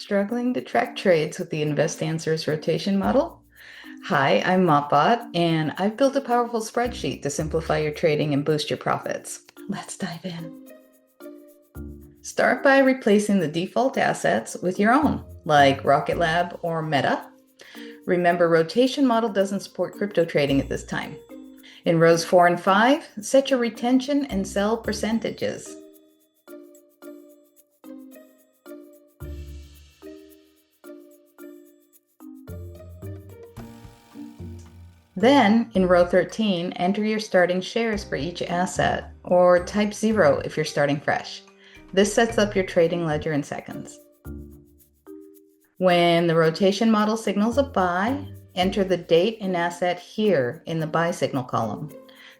Struggling to track trades with the InvestAnswers Rotation Model? Hi, I'm Mopbot, and I've built a powerful spreadsheet to simplify your trading and boost your profits. Let's dive in. Start by replacing the default assets with your own, like Rocket Lab or Meta. Remember, Rotation Model doesn't support crypto trading at this time. In rows 4 and 5, set your retention and sell percentages. Then, in row 13, enter your starting shares for each asset, or type 0 if you're starting fresh. This sets up your trading ledger in seconds. When the rotation model signals a buy, enter the date and asset here in the buy signal column.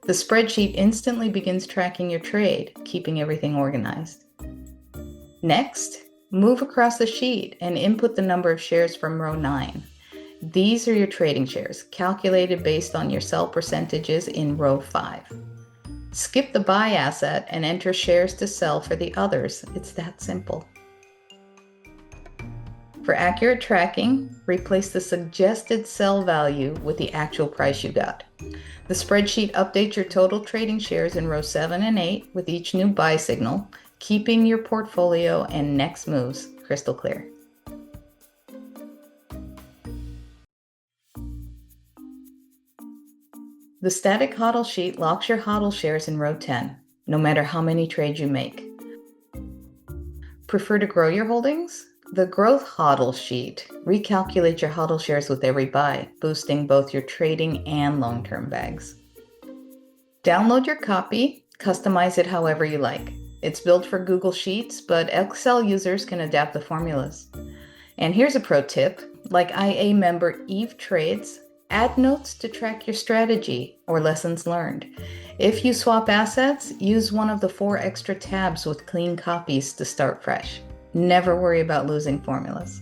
The spreadsheet instantly begins tracking your trade, keeping everything organized. Next, move across the sheet and input the number of shares from row 9. These are your trading shares, calculated based on your sell percentages in row 5. Skip the buy asset and enter shares to sell for the others. It's that simple. For accurate tracking, replace the suggested sell value with the actual price you got. The spreadsheet updates your total trading shares in row 7 and 8 with each new buy signal, keeping your portfolio and next moves crystal clear. The static HODL sheet locks your HODL shares in row 10, no matter how many trades you make. Prefer to grow your holdings? The Growth HODL sheet recalculates your HODL shares with every buy, boosting both your trading and long-term bags. Download your copy, customize it however you like. It's built for Google Sheets, but Excel users can adapt the formulas. And here's a pro tip, like IA member Eve Trades, add notes to track your strategy or lessons learned. If you swap assets, use one of the 4 extra tabs with clean copies to start fresh. Never worry about losing formulas.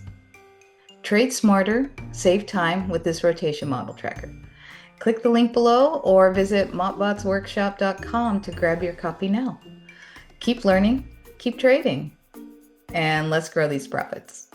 Trade smarter, save time with this rotation model tracker. Click the link below or visit mopbotsworkshop.com to grab your copy now. Keep learning, keep trading, and let's grow these profits.